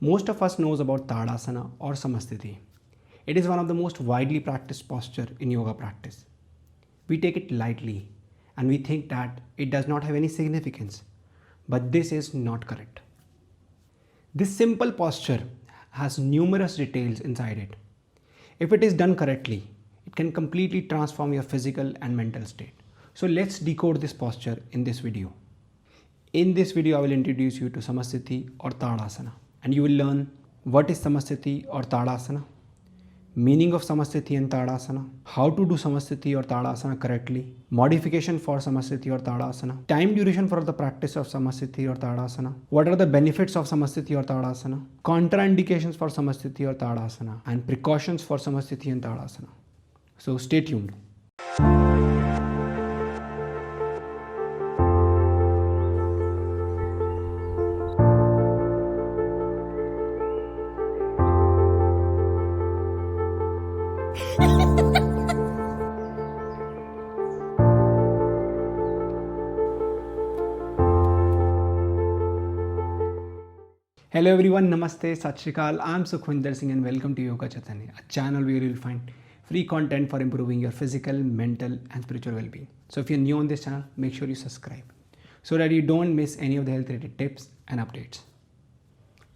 Most of us knows about Tadasana or Samasthiti. It is one of the most widely practiced posture in yoga practice. We take it lightly and we think that it does not have any significance, but this is not correct. This simple posture has numerous details inside it. If it is done correctly, it can completely transform your physical and mental state. So let's decode this posture in this video. In this video, I will introduce you to Samasthiti or Tadasana, and you will learn what is Samasthiti or Tadasana, meaning of Samasthiti and Tadasana, how to do Samasthiti or Tadasana correctly, modification for Samasthiti or Tadasana, time duration for the practice of Samasthiti or Tadasana, what are the benefits of Samasthiti or Tadasana, contraindications for Samasthiti or Tadasana, and precautions for Samasthiti and Tadasana. So stay tuned. Hello everyone, Namaste, Sat Shri Akal. I'm Sukhwinder Singh and welcome to Yoga Chaitanya, a channel where you'll find free content for improving your physical, mental and spiritual well-being. So if you're new on this channel, make sure you subscribe so that you don't miss any of the health related tips and updates.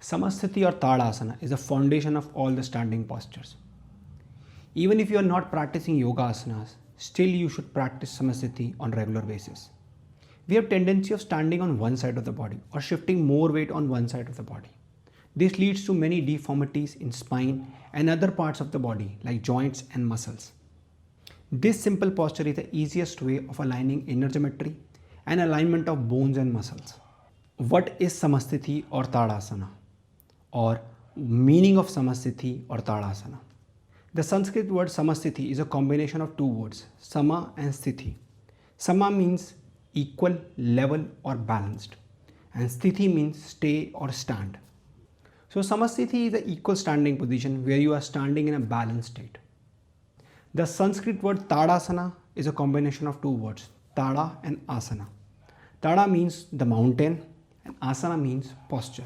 Samasthiti or Tadasana is the foundation of all the standing postures. Even if you are not practicing yoga asanas, still you should practice Samasthiti on regular basis. We have tendency of standing on one side of the body or shifting more weight on one side of the body. This leads to many deformities in spine and other parts of the body like joints and muscles. This simple posture is the easiest way of aligning inner geometry and alignment of bones and muscles. What is Samasthiti or Tadasana, or meaning of Samasthiti or Tadasana? The Sanskrit word Samasthiti is a combination of two words, Sama and Sthiti. Sama means equal, level or balanced, and Sthiti means stay or stand. So Samasthiti is the equal standing position where you are standing in a balanced state. The Sanskrit word Tadasana is a combination of two words, Tada and Asana. Tada means the mountain and Asana means posture.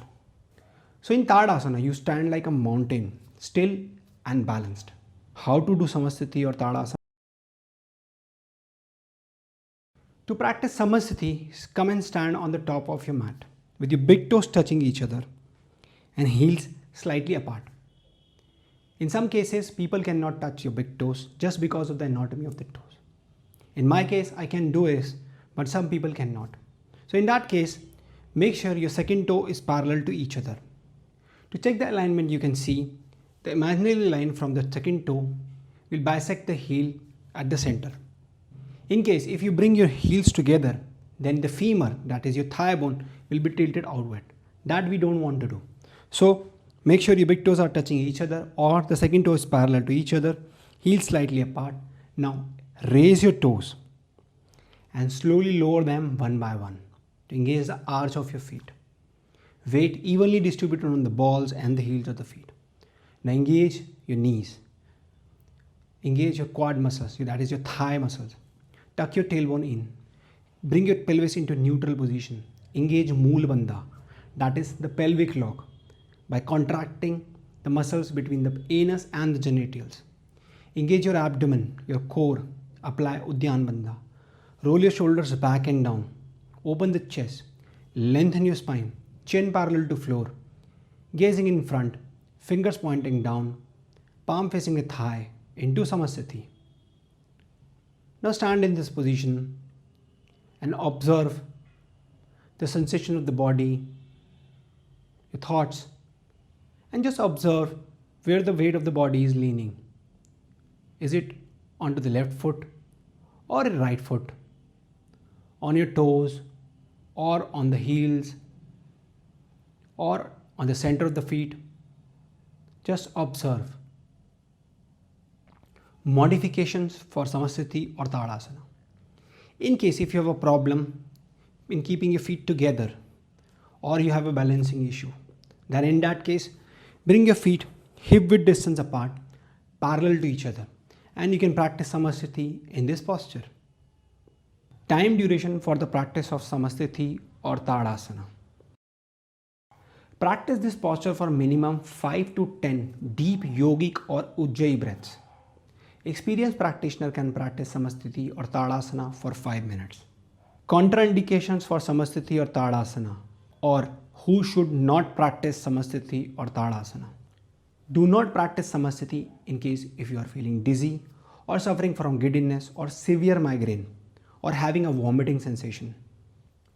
So in Tadasana you stand like a mountain, still and balanced. How to do Samasthiti or Tadasana? To practice Samasthiti, come and stand on the top of your mat with your big toes touching each other and heels slightly apart. In some cases, people cannot touch your big toes just because of the anatomy of the toes. In my case, I can do this, but some people cannot. So in that case, make sure your second toe is parallel to each other. To check the alignment, you can see the imaginary line from the second toe will bisect the heel at the center. In case if you bring your heels together, then the femur, that is your thigh bone, will be tilted outward. That we don't want to do. So make sure your big toes are touching each other or the second toe is parallel to each other, heels slightly apart. Now raise your toes and slowly lower them one by one to engage the arch of your feet. Weight evenly distributed on the balls and the heels of the feet. Now engage your knees. Engage your quad muscles, that is your thigh muscles. Tuck your tailbone in. Bring your pelvis into neutral position. Engage Mool Bandha, that is the pelvic lock, by contracting the muscles between the anus and the genitals. Engage your abdomen, your core. Apply Uddiyana Bandha. Roll your shoulders back and down. Open the chest. Lengthen your spine. Chin parallel to floor. Gazing in front. Fingers pointing down. Palm facing the thigh into Samasthiti. Now stand in this position and observe the sensation of the body, your thoughts, and just observe where the weight of the body is leaning. Is it onto the left foot or the right foot, on your toes or on the heels or on the center of the feet? Just observe. Modifications for Samasthiti or Tadasana. In case if you have a problem in keeping your feet together or you have a balancing issue, then in that case, bring your feet hip width distance apart, parallel to each other, and you can practice Samasthiti in this posture. Time duration for the practice of Samasthiti or Tadasana. Practice this posture for minimum 5 to 10 deep yogic or ujjayi breaths. Experienced practitioner can practice Samasthiti or Tadasana for 5 minutes. Contraindications for Samasthiti or Tadasana, or who should not practice Samasthiti or Tadasana. Do not practice Samasthiti in case if you are feeling dizzy or suffering from giddiness or severe migraine or having a vomiting sensation.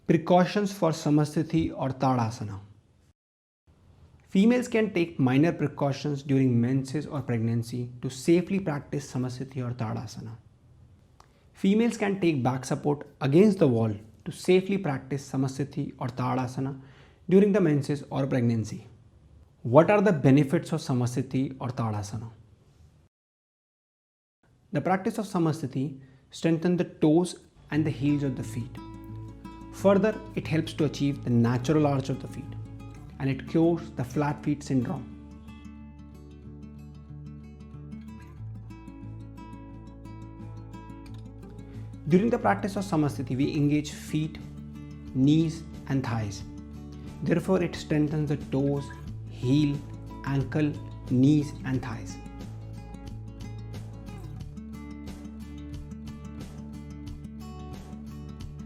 Precautions for Samasthiti or Tadasana. Females can take minor precautions during menses or pregnancy to safely practice Samasthiti or Tadasana. Females can take back support against the wall to safely practice Samasthiti or Tadasana during the menses or pregnancy. What are the benefits of Samasthiti or Tadasana? The practice of Samasthiti strengthens the toes and the heels of the feet. Further, it helps to achieve the natural arch of the feet, and it cures the flat feet syndrome. During the practice of Samasthiti, we engage feet, knees and thighs. Therefore, it strengthens the toes, heel, ankle, knees and thighs.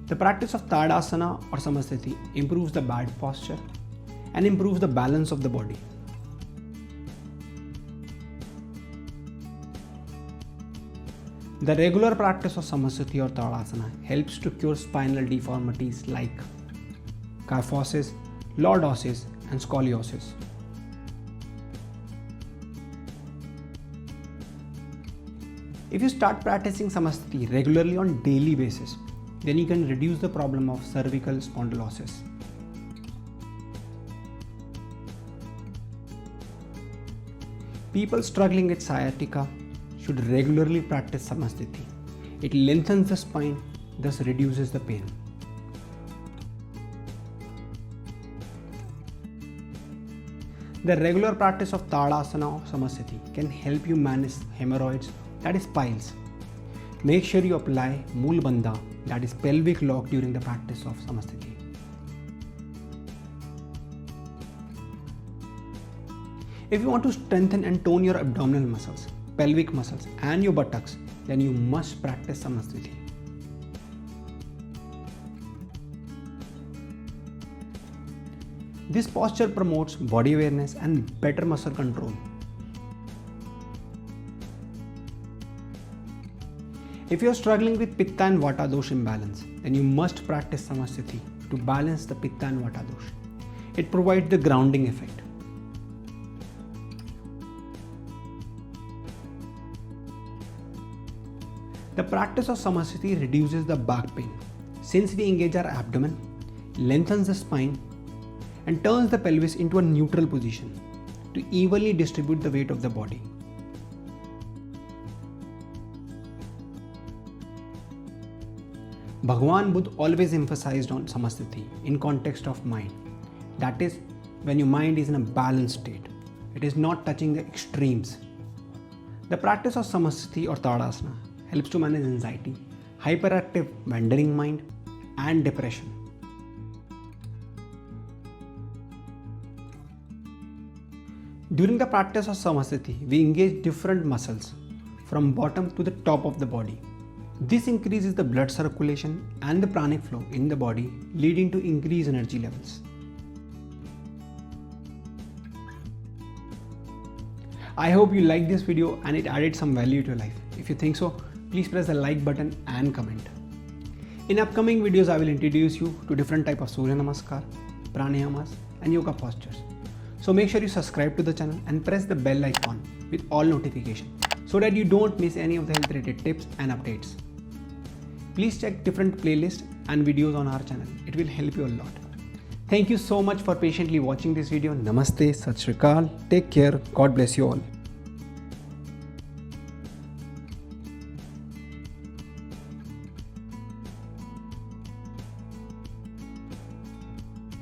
The practice of Tadasana or Samasthiti improves the bad posture and improves the balance of the body. The regular practice of Samasthiti or Tadasana helps to cure spinal deformities like kyphosis, lordosis and scoliosis. If you start practicing Samasthiti regularly on daily basis, then you can reduce the problem of cervical spondylosis. People struggling with sciatica should regularly practice Samasthiti. It lengthens the spine, thus reduces the pain. The regular practice of Tadasana or Samasthiti can help you manage hemorrhoids, that is piles. Make sure you apply Mool Bandha, that is pelvic lock, during the practice of Samasthiti. If you want to strengthen and tone your abdominal muscles, pelvic muscles and your buttocks, then you must practice Samasthiti. This posture promotes body awareness and better muscle control. If you are struggling with Pitta and Vata dosh imbalance, then you must practice Samasthiti to balance the Pitta and Vata dosh. It provides the grounding effect. The practice of Samasthiti reduces the back pain since we engage our abdomen, lengthens the spine and turns the pelvis into a neutral position to evenly distribute the weight of the body. Bhagwan Buddha always emphasized on Samasthiti in context of mind. That is, when your mind is in a balanced state. It is not touching the extremes. The practice of Samasthiti or Tadasana helps to manage anxiety, hyperactive wandering mind and depression. During the practice of Samasthiti, we engage different muscles from bottom to the top of the body. This increases the blood circulation and the pranic flow in the body, leading to increased energy levels. I hope you liked this video and it added some value to your life. If you think so, please press the like button and comment. In upcoming videos, I will introduce you to different types of Surya Namaskar, Pranayamas and Yoga postures. So make sure you subscribe to the channel and press the bell icon with all notifications so that you don't miss any of the health related tips and updates. Please check different playlists and videos on our channel. It will help you a lot. Thank you so much for patiently watching this video. Namaste, Sat Sri Akal. Take care. God bless you all.